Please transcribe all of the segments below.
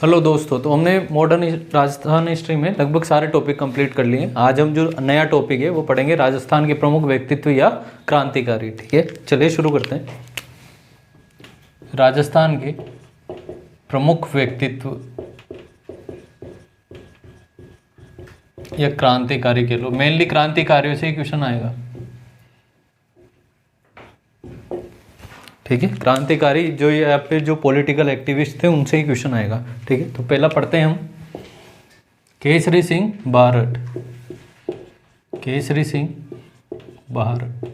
Hello दोस्तों, तो हमने मॉडर्न राजस्थान हिस्ट्री में लगभग सारे टॉपिक कंप्लीट कर लिए हैं। आज हम जो नया टॉपिक है वो पढ़ेंगे राजस्थान के प्रमुख व्यक्तित्व या क्रांतिकारी। ठीक है, चलिए शुरू करते हैं। राजस्थान के प्रमुख व्यक्तित्व या क्रांतिकारी के लोग, मेनली क्रांतिकारियों से ही क्वेश्चन आएगा। ठीक है, क्रांतिकारी जो या फिर जो पॉलिटिकल एक्टिविस्ट थे उनसे ही क्वेश्चन आएगा। ठीक है, तो पहला पढ़ते हैं हम केसरी सिंह बारट। केसरी सिंह बारट।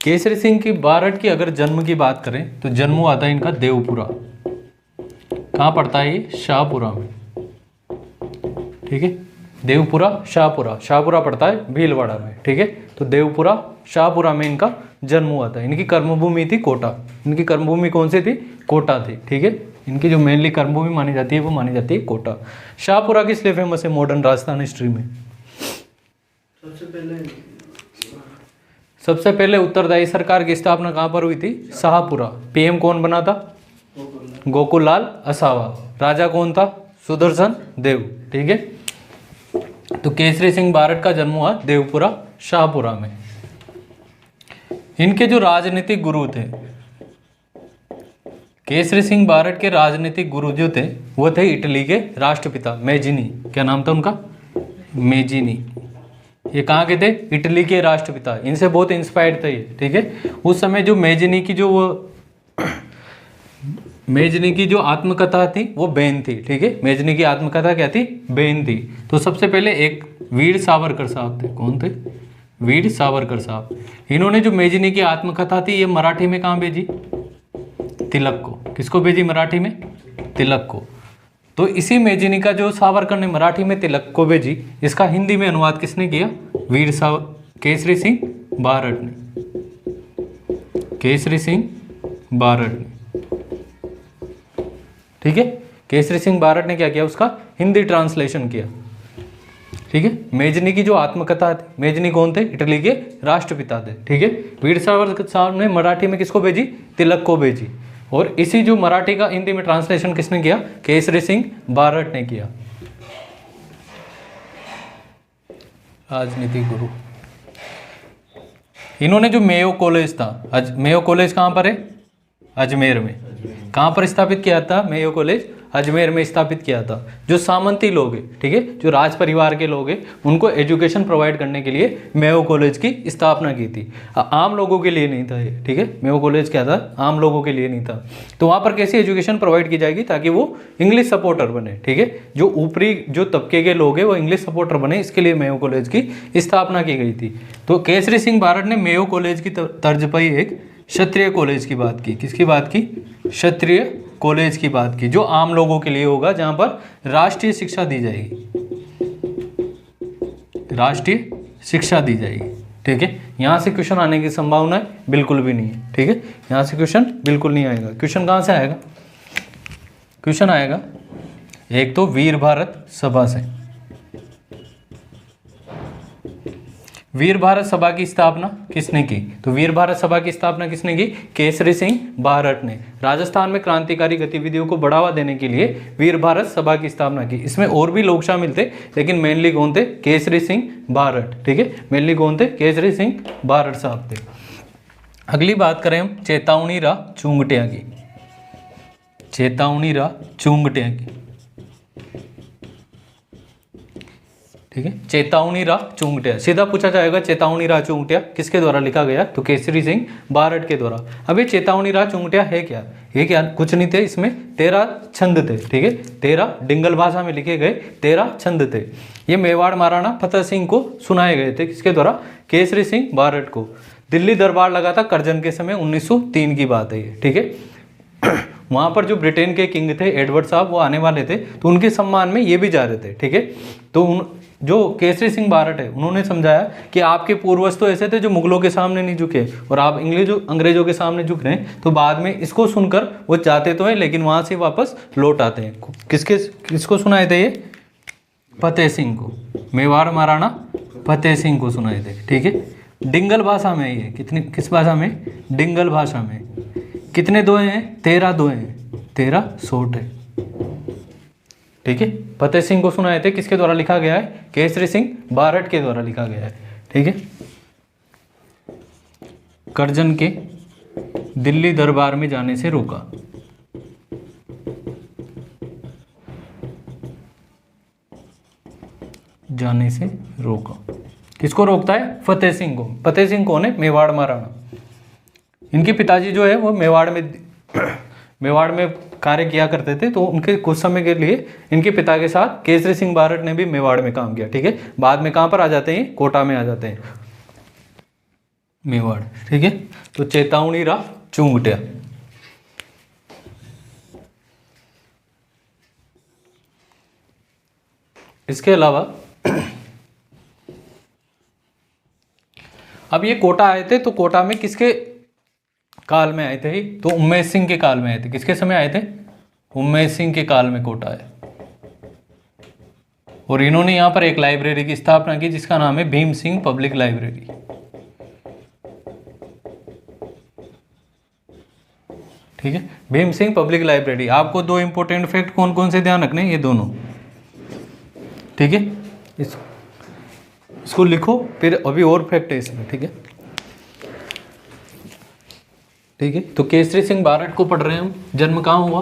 केसरी सिंह की बारट की अगर जन्म की बात करें तो जन्म हुआ था इनका देवपुरा। कहाँ पड़ता है ये? शाहपुरा में। ठीक है, देवपुरा शाहपुरा, शाहपुरा पड़ता है भीलवाड़ा में। ठीक है, तो देवपुरा शाहपुरा में इनका जन्म हुआ था। इनकी कर्मभूमि थी कोटा। इनकी कर्मभूमि कौन सी थी? कोटा थी। ठीक है, इनकी जो मेनली कर्मभूमि मानी जाती है वो मानी जाती है कोटा। शाहपुरा किस लिए फेमस है मॉडर्न राजस्थान हिस्ट्री में? सबसे पहले उत्तरदायी सरकार की स्थापना कहाँ पर हुई थी? शाहपुरा। पीएम कौन बना था? गोकुल लाल असावा। राजा कौन था? सुदर्शन देव। ठीक है, तो केसरी सिंह बारट का जन्म हुआ देवपुरा शाहपुरा में। इनके जो राजनीतिक गुरु थे, केसरी सिंह बारट के राजनीतिक गुरु जो थे वो थे इटली के राष्ट्रपिता मेजिनी। क्या नाम था उनका? मेजिनी। ये कहाँ के थे? इटली के राष्ट्रपिता। इनसे बहुत इंस्पायर्ड थे ये। ठीक है, उस समय जो मेजिनी की जो आत्मकथा थी वो बेन थी। ठीक है, मेजनी की आत्मकथा क्या थी? बेन थी। तो सबसे पहले एक वीर सावरकर साहब थे। कौन थे? वीर सावरकर साहब। इन्होंने जो मेजनी की आत्मकथा थी ये मराठी में कहाँ भेजी? तिलक को। किसको भेजी मराठी में? तिलक को। तो इसी मेजनी का जो सावरकर ने मराठी में तिलक को भेजी, इसका हिंदी में अनुवाद किसने किया? केसरी सिंह बारट ने। केसरी सिंह बारट ने। ठीक है, केसरी सिंह बारट ने क्या किया? उसका हिंदी ट्रांसलेशन किया। ठीक है, मेजनी की जो आत्मकथा थी, मेजनी कौन थे? इटली के राष्ट्रपिता थे। ठीक है, वीर सावरकर साहब ने मराठी में किसको भेजी? तिलक को भेजी। और इसी जो मराठी का हिंदी में ट्रांसलेशन किसने किया? केसरी सिंह बारट ने किया। राजनीतिक गुरु। इन्होंने जो मेयो कॉलेज था, मेयो कॉलेज कहाँ पर है? अजमेर में। कहाँ पर स्थापित किया था मेयो कॉलेज? अजमेर में स्थापित किया था। जो सामंती लोग हैं, ठीक है, जो राज परिवार के लोग हैं, उनको एजुकेशन प्रोवाइड करने के लिए मेयो कॉलेज की स्थापना की थी। आम लोगों के लिए नहीं था ये। ठीक है, मेयो कॉलेज क्या था? आम लोगों के लिए नहीं था। तो वहाँ पर कैसी एजुकेशन प्रोवाइड की जाएगी ताकि वो इंग्लिश सपोर्टर बने। ठीक है, जो ऊपरी जो तबके के लोग हैं वो इंग्लिश सपोर्टर बने, इसके लिए मेयो कॉलेज की स्थापना की गई थी। तो केसरी सिंह बारट ने मेयो कॉलेज की तर्ज पर एक क्षत्रिय कॉलेज की बात की। किसकी बात की? क्षत्रिय कॉलेज की बात की, जो आम लोगों के लिए होगा, जहां पर राष्ट्रीय शिक्षा दी जाएगी। राष्ट्रीय शिक्षा दी जाएगी। ठीक है, यहां से क्वेश्चन आने की संभावना बिल्कुल भी नहीं है। ठीक है, यहां से क्वेश्चन बिल्कुल नहीं आएगा। क्वेश्चन कहां से आएगा? क्वेश्चन आएगा एक तो वीर भारत सभा से। वीर भारत सभा की स्थापना किसने की? तो वीर भारत सभा की स्थापना किसने की? केसरी सिंह बारट ने। राजस्थान में क्रांतिकारी गतिविधियों को बढ़ावा देने के लिए वीर भारत सभा की स्थापना की। इसमें और भी लोग शामिल थे, लेकिन मेनली कौन थे? केसरी सिंह बारट। ठीक है, मेनली कौन थे? केसरी सिंह बारट साहब थे। अगली बात करें हम चेतावनी राह चुंगटिया की। चेतावनी राह चुंगटिया की। ठीक है, चेतावनी राह चुंगटिया। सीधा पूछा जाएगा चेतावनी राह चुंगटिया किसके द्वारा लिखा गया? तो केसरी सिंह बारट के द्वारा। अब ये चेतावनी राह चुंगटिया है क्या? ये क्या? कुछ नहीं थे, इसमें 13 छंद थे। ठीक है, 13 डिंगल भाषा में लिखे गए 13 छंद थे। ये मेवाड़ महाराणा फतेह सिंह को सुनाए गए थे। किसके द्वारा? केसरी सिंह बारट को। दिल्ली दरबार लगा था करजन के समय, 1903 की बात है ये। ठीक है, वहाँ पर जो ब्रिटेन के किंग थे एडवर्ड साहब, वो आने वाले थे, तो उनके सम्मान में ये भी जा रहे थे। ठीक है, तो जो केसरी सिंह बारट है उन्होंने समझाया कि आपके पूर्वज तो ऐसे थे जो मुगलों के सामने नहीं झुके, और आप अंग्रेजों के सामने झुक रहे हैं। तो बाद में इसको सुनकर वो जाते तो है, लेकिन वहाँ से वापस लौट आते हैं। किसको सुनाए थे ये? फतेह सिंह को। मेवाड़ महाराणा फतेह सिंह को सुनाए थे। ठीक है, डिंगल भाषा में ये किस भाषा में? डिंगल भाषा में। कितने दोहे हैं? 13 दोहे हैं, 13 सोट है। ठीक है, फतेह सिंह को सुनाए थे, किसके द्वारा लिखा गया है? केसरी सिंह बारट के द्वारा लिखा गया है। ठीक है, करजन के दिल्ली दरबार में जाने से रोका। जाने से रोका, किसको रोकता है? फतेह सिंह को। फतेह सिंह कौन है? मेवाड़ महाराणा। इनके पिताजी जो है वो मेवाड़ में कार्य किया करते थे, तो उनके कुछ समय के लिए इनके पिता के साथ केसरी सिंह बारट ने भी मेवाड़ में काम किया। ठीक है, बाद में कहाँ पर आ जाते हैं? कोटा में आ जाते हैं, मेवाड़। ठीक है, तो चेतावनी राह चूंगटिया। इसके अलावा अब ये कोटा आए थे, तो कोटा में किसके काल में आए थे? तो उम्मेद सिंह के काल में आए थे। किसके समय आए थे? उम्मेद सिंह के काल में कोटा आए। और इन्होंने यहां पर एक लाइब्रेरी की स्थापना की जिसका नाम है भीम सिंह पब्लिक लाइब्रेरी। ठीक है, भीम सिंह पब्लिक लाइब्रेरी। आपको दो इंपॉर्टेंट फैक्ट कौन कौन से ध्यान रखने? ये दोनों। ठीक है, इसको लिखो, फिर अभी और फैक्ट है इसमें। ठीक है, ठीक है, तो केसरी सिंह बारट को पढ़ रहे हैं हम। जन्म कहाँ हुआ?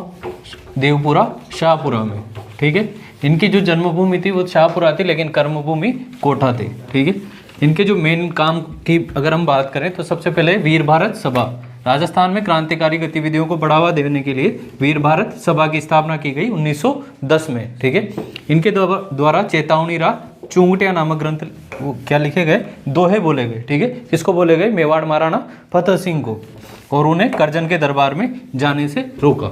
देवपुरा शाहपुरा में। ठीक है, इनकी जो जन्मभूमि थी वो शाहपुरा थी, लेकिन कर्मभूमि कोटा थी। ठीक है, इनके जो मेन काम की अगर हम बात करें तो सबसे पहले वीर भारत सभा। राजस्थान में क्रांतिकारी गतिविधियों को बढ़ावा देने के लिए वीर भारत सभा की स्थापना की गई 1910 में। ठीक है, इनके द्वारा चेतावनी राह चूंगटिया नामक ग्रंथ वो क्या लिखे गए? दोहे बोले गए। ठीक है, किसको बोले गए? मेवाड़ महाराणा फतेह सिंह को, और उन्हें करजन के दरबार में जाने से रोका।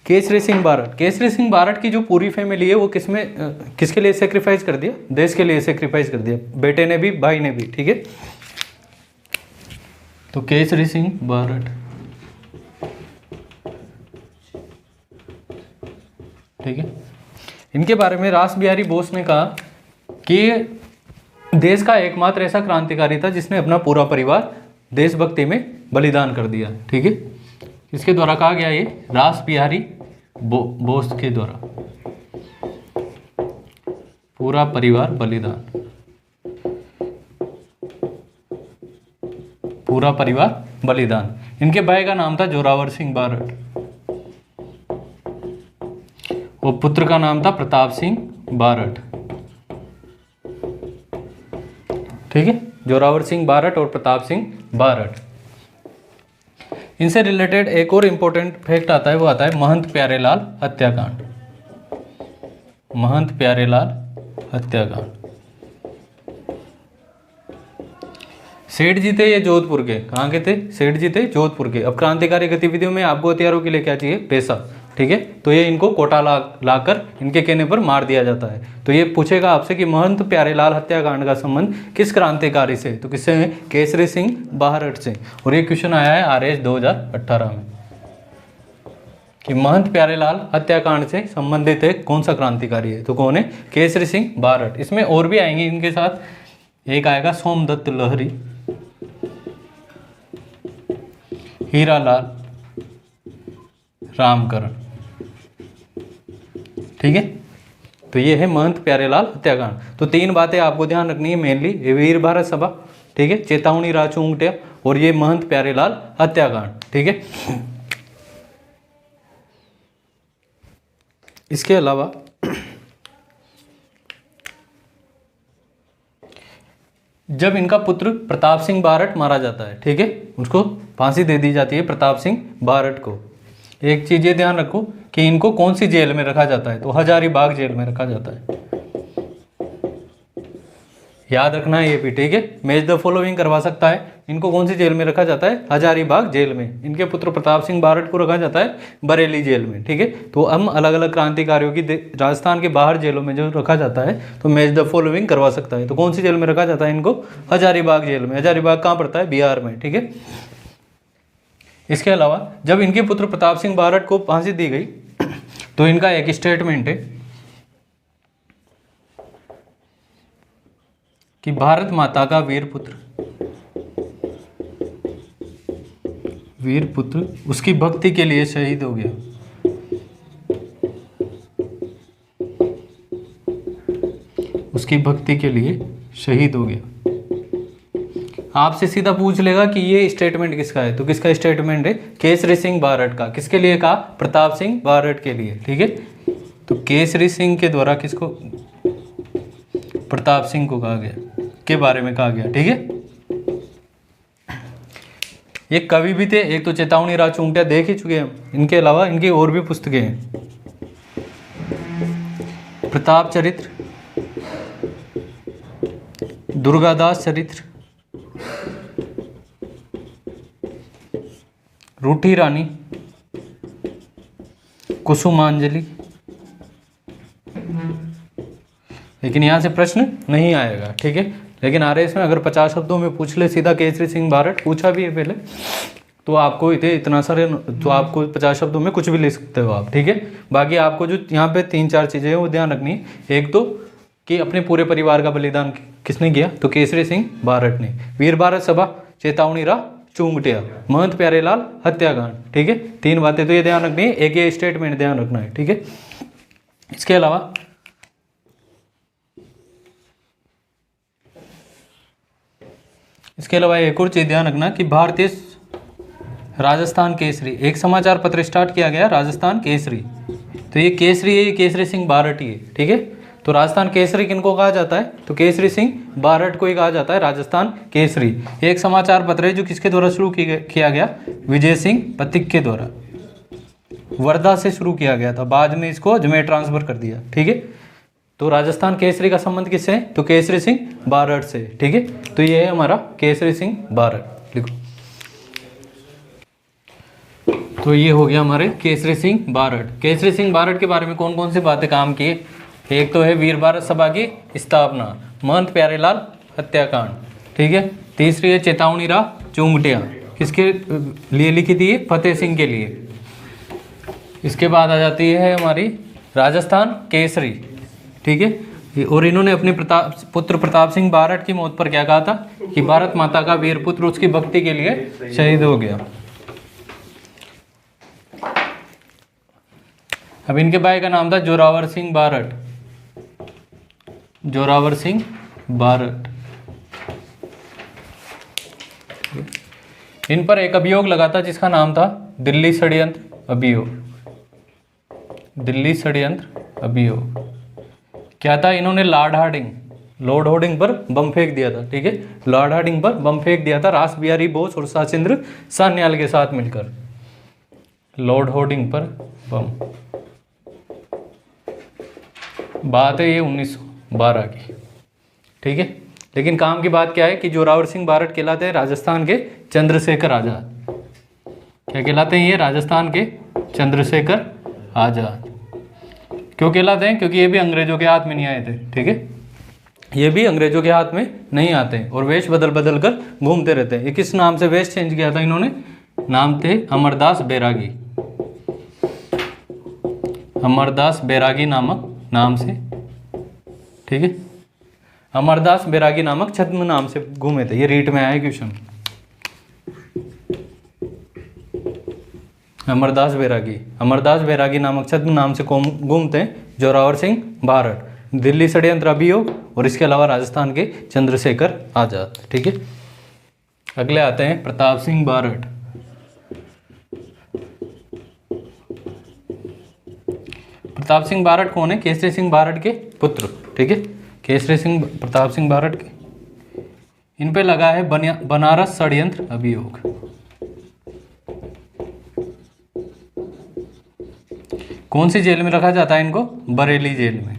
केसरी सिंह बारट। केसरी सिंह बारट की जो पूरी फैमिली है वो किसके लिए सेक्रीफाइस कर दिया? देश के लिए सेक्रीफाइस कर दिया, बेटे ने भी भाई ने भी। ठीक है, तो केसरी सिंह बारट। ठीक है, इनके बारे में रास बिहारी बोस ने कहा कि देश का एकमात्र ऐसा क्रांतिकारी था जिसने अपना पूरा परिवार देशभक्ति में बलिदान कर दिया। ठीक है, किसके द्वारा कहा गया? ये रास बिहारी बोस के द्वारा। पूरा परिवार बलिदान, पूरा परिवार बलिदान। इनके भाई का नाम था जोरावर सिंह बारट और पुत्र का नाम था प्रताप सिंह बारट। ठीक है, जोरावर सिंह बारट और प्रताप सिंह बारट। इनसे रिलेटेड एक और इंपॉर्टेंट फैक्ट आता है, वो आता है महंत प्यारेलाल हत्याकांड। महंत प्यारेलाल हत्याकांड। सेठ जी थे ये जोधपुर के। कहाँ के थे? सेठ जी थे जोधपुर के। अब क्रांतिकारी गतिविधियों में आपको हथियारों के लिए क्या चाहिए? पैसा। ठीक है, तो ये इनको कोटा लाकर इनके कहने पर मार दिया जाता है। तो ये पूछेगा आपसे कि महंत प्यारेलाल हत्याकांड का संबंध किस क्रांतिकारी से? तो किससे है? केसरी सिंह बारट से। और ये क्वेश्चन आया है RS 2018 में कि महंत प्यारेलाल हत्याकांड से संबंधित है कौन सा क्रांतिकारी है? तो कौन है? केसरी सिंह बारट। इसमें और भी आएंगे इनके साथ, एक आएगा सोमदत्त लहरी, हीरालाल रामकरण। ठीक है, तो ये है महंत प्यारेलाल हत्याकांड। तो तीन बातें आपको ध्यान रखनी है मेनली, ये वीर भारत सभा, ठीक है, चेतावनी राह चूंगटिया, और ये महंत प्यारेलाल हत्याकांड। ठीक है, इसके अलावा जब इनका पुत्र प्रताप सिंह बारट मारा जाता है, ठीक है, उसको फांसी दे दी जाती है प्रताप सिंह बारट को। एक चीज ये ध्यान रखो कि इनको कौन सी जेल में रखा जाता है? तो हजारीबाग जेल में रखा जाता है। याद रखना है ये भी। ठीक है, मैच द फॉलोइंग करवा सकता है। इनको कौन सी जेल में रखा जाता है? हजारीबाग जेल में। इनके पुत्र प्रताप सिंह बारट को रखा जाता है बरेली जेल में। ठीक है, तो हम अलग अलग क्रांतिकारियों की राजस्थान के बाहर जेलों में जो रखा जाता है तो मैच द फॉलोइंग करवा सकता है। तो कौन सी जेल में रखा जाता है इनको? हजारीबाग जेल में। हजारीबाग कहाँ पड़ता है? बिहार में। ठीक है, इसके अलावा जब इनके पुत्र प्रताप सिंह बारट को फांसी दी गई तो इनका एक स्टेटमेंट है कि भारत माता का वीर पुत्र वीर पुत्र उसकी भक्ति के लिए शहीद हो गया। उसकी भक्ति के लिए शहीद हो गया। आपसे सीधा पूछ लेगा कि ये स्टेटमेंट किसका है, तो किसका स्टेटमेंट है? केसरी सिंह बारट का। किसके लिए कहा? प्रताप सिंह बारट के लिए। ठीक है, तो केसरी सिंह के द्वारा किसको? प्रताप सिंह को कहा गया, के बारे में कहा गया। ठीक है, ये कवि भी थे, एक तो चेतावनी राव चूंगटिया देख ही चुके हैं, इनके अलावा इनकी और भी पुस्तकें हैं। प्रताप चरित्र, दुर्गादास चरित्र, रूठी रानी, कुसुमांजलि। लेकिन यहां से प्रश्न नहीं आएगा। ठीक है, लेकिन आ रहे इसमें अगर 50 शब्दों में पूछ ले सीधा केसरी सिंह बारट, पूछा भी है पहले, तो आपको इतना सारे, तो आपको 50 शब्दों में कुछ भी ले सकते हो आप। ठीक है, बाकी आपको जो यहाँ पे 3-4 चीज़ें हैं वो ध्यान रखनी है। एक तो कि अपने पूरे परिवार का बलिदान किसने किया, तो केसरी सिंह बारट ने। वीर भारत सभा, चेतावनी राव चूंगटिया, महंत प्यारेलाल हत्याकांड। ठीक है, 3 बातें तो ये ध्यान रखनी है, एक ये स्टेटमेंट ध्यान रखना है। ठीक है, इसके अलावा एक और चीज ध्यान रखना कि भारतीय राजस्थान केसरी, एक समाचार पत्र स्टार्ट किया गया राजस्थान केसरी, तो ये केसरी है, ये केसरी सिंह बारट ही है। ठीक है, तो राजस्थान केसरी किनको कहा जाता है, तो केसरी सिंह बारट को ही कहा जाता है राजस्थान केसरी। एक समाचार पत्र है जो किसके द्वारा शुरू किया गया, विजय सिंह पथिक के द्वारा, वर्धा से शुरू किया गया था, बाद में इसको अजमेर ट्रांसफर कर दिया। ठीक है, तो राजस्थान केसरी का संबंध किससे है, तो केसरी सिंह बारट से। ठीक है, तो ये है हमारा केसरी सिंह बारट। लिखो, तो ये हो गया हमारे केसरी सिंह बारट। केसरी सिंह बारट के बारे में कौन कौन सी बातें काम की? एक तो है वीर भारत सभा की स्थापना, महंत प्यारेलाल हत्याकांड। ठीक है, तीसरी है चेतावनी राव चूंगटिया, किसके लिए लिखी थी? फतेह सिंह के लिए। इसके बाद आ जाती है हमारी राजस्थान केसरी। ठीक है, और इन्होंने अपने पुत्र प्रताप सिंह बारट की मौत पर क्या कहा था कि भारत माता का वीर पुत्र उसकी भक्ति के लिए शहीद हो गया। अब इनके भाई का नाम था जोरावर सिंह बारट, जोरावर सिंह बारट। इन पर एक अभियोग लगा था जिसका नाम था दिल्ली षड्यंत्र अभियोग। दिल्ली षड्यंत्र अभियोग क्या था? इन्होंने लॉर्ड हार्डिंग पर बम फेंक दिया था। ठीक है, लॉर्ड हार्डिंग पर बम फेंक दिया था रास बिहारी बोस और सचिंद्र सान्याल के साथ मिलकर। लॉर्ड हार्डिंग पर बम, बात है ये 1912 की। ठीक है, लेकिन काम की बात क्या है कि जोरावर सिंह बारट कहलाते हैं राजस्थान के चंद्रशेखर आजाद। क्या कहलाते हैं ये? राजस्थान के चंद्रशेखर आजाद। क्यों कहलाते हैं? क्योंकि ये भी अंग्रेजों के हाथ में नहीं आए थे। ठीक है, ये भी अंग्रेजों के हाथ में नहीं आते और वेश बदल बदल कर घूमते रहते हैं। ये किस नाम से वेश चेंज किया था इन्होंने? नाम थे अमरदास बैरागी, अमरदास बैरागी नामक नाम से। ठीक है, अमरदास बैरागी नामक छद्म नाम से घूमे थे। ये रीट में आया क्वेश्चन, अमरदास बैरागी नामक छद्म नाम से घूमते हैं जोरावर सिंह बारट। दिल्ली षड्यंत्र अभियोग और इसके अलावा राजस्थान के चंद्रशेखर आजाद। ठीक है, अगले आते हैं प्रताप सिंह बारट। प्रताप सिंह बारट कौन है? केसरी सिंह बारट के पुत्र। ठीक है, केसरी सिंह प्रताप सिंह बारट के, इन पे लगा है बनारस षड्यंत्र अभियोग। कौन सी जेल में रखा जाता है इनको? बरेली जेल में।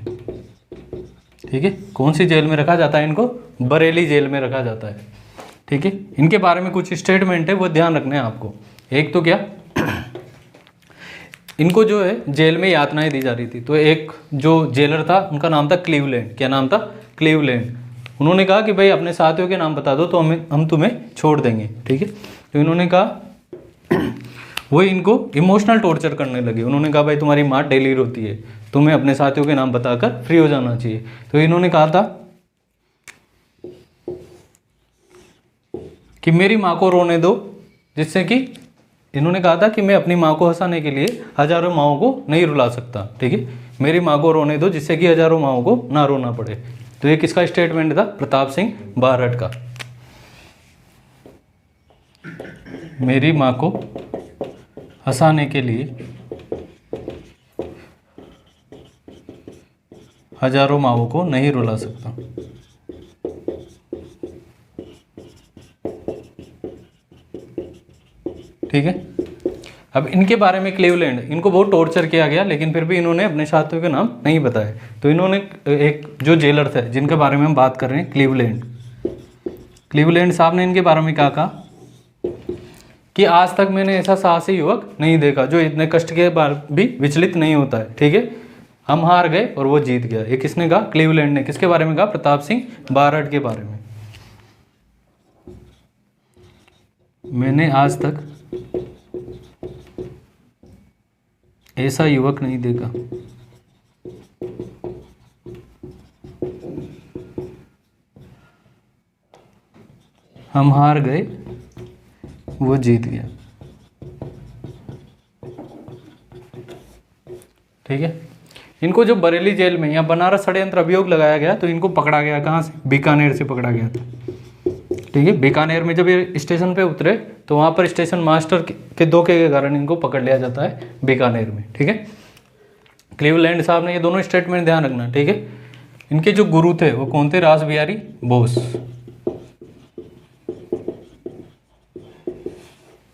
ठीक है, कौन सी जेल में रखा जाता है इनको? बरेली जेल में रखा जाता है। ठीक है, इनके बारे में कुछ स्टेटमेंट है वो ध्यान रखना है आपको। एक तो क्या, इनको जो है जेल में यातनाएं दी जा रही थी। तो एक जो जेलर था उनका नाम था क्लीवलैंड। क्या नाम था? क्लीवलैंड। उन्होंने कहा कि भाई अपने साथियों के नाम बता दो तो हम तुम्हें छोड़ देंगे। ठीक है, तो इन्होंने कहा, वो इनको इमोशनल टॉर्चर करने लगे। उन्होंने कहा भाई तुम्हारी माँ डेली रोती है, तुम्हें अपने साथियों के नाम बताकर फ्री हो जाना चाहिए। तो इन्होंने कहा था कि मेरी माँ को रोने दो जिससे कि इन्होंने कहा था कि मैं अपनी माँ को हंसाने के लिए हजारों माँओं को नहीं रुला सकता, ठीक है, मेरी माँ को रोने दो जिससे कि हजारों माँओं को ना रोना पड़े। तो ये किसका स्टेटमेंट था? प्रताप सिंह बारहट का। मेरी माँ को हंसाने के लिए हजारों माँओं को नहीं रुला सकता। ठीक है। अब इनके बारे में क्लीवलैंड, इनको बहुत टॉर्चर किया गया लेकिन फिर भी इन्होंने अपने साथियों के नाम नहीं बताए। तो इन्होंने एक जो जेलर थे जिनके बारे में हम बात कर रहे हैं, क्लीवलैंड साहब ने इनके बारे में क्या कहा कि आज तक मैंने ऐसा साहसी युवक नहीं देखा जो इतने कष्ट के बाद भी विचलित नहीं होता है। ठीक है, हम हार गए और वो जीत गया। ये किसने कहा? क्लीवलैंड ने। किसके बारे में कहा? प्रताप सिंह बारहट के बारे में। मैंने आज तक ऐसा युवक नहीं देखा हम हार गए वो जीत गया। ठीक है, इनको जो बरेली जेल में या बनारस षड्यंत्र अभियोग लगाया गया तो इनको पकड़ा गया कहाँ से? बीकानेर से पकड़ा गया था। ठीक है, बीकानेर में जब ये स्टेशन पे उतरे तो वहाँ पर स्टेशन मास्टर के धोखे के कारण इनको पकड़ लिया जाता है बीकानेर में। ठीक है, क्लीवलैंड साहब ने ये दोनों स्टेटमेंट ध्यान रखना। ठीक है, इनके जो गुरु थे वो कौन थे? रास बिहारी बोस।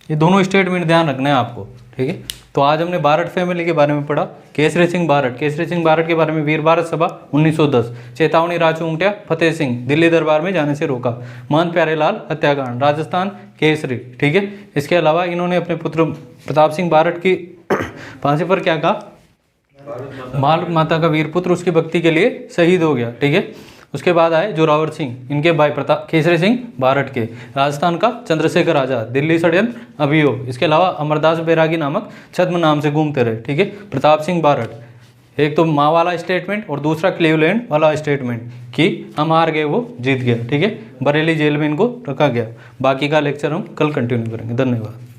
ये दोनों स्टेटमेंट ध्यान रखना है आपको। ठीक है, तो आज हमने बारहट फैमिली के बारे में पढ़ा। केसरी सिंह बारहट, केसरी सिंह बारहट के बारे में वीर भारत सभा 1910, चेतावनी राजू ऊंटिया, फतेह सिंह दिल्ली दरबार में जाने से रोका, महंत प्यारेलाल हत्याकांड, राजस्थान केसरी। ठीक है, इसके अलावा इन्होंने अपने पुत्र प्रताप सिंह बारहट की फांसी पर क्या कहा? भारत माता का वीर पुत्र उसकी भक्ति के लिए शहीद हो गया। ठीक है, उसके बाद आए जोरावर सिंह, इनके भाई प्रताप केसरी सिंह बारहट के, राजस्थान का चंद्रशेखर आजाद, दिल्ली षड्यंत्र अभियोग। इसके अलावा अमरदास बैरागी नामक छद्म नाम से घूमते रहे। ठीक है, प्रताप सिंह बारहट, एक तो माँ वाला स्टेटमेंट और दूसरा क्लीवलैंड वाला स्टेटमेंट कि हम हार गए वो जीत गया। ठीक है, बरेली जेल में इनको रखा गया। बाकी का लेक्चर हम कल कंटिन्यू करेंगे। धन्यवाद।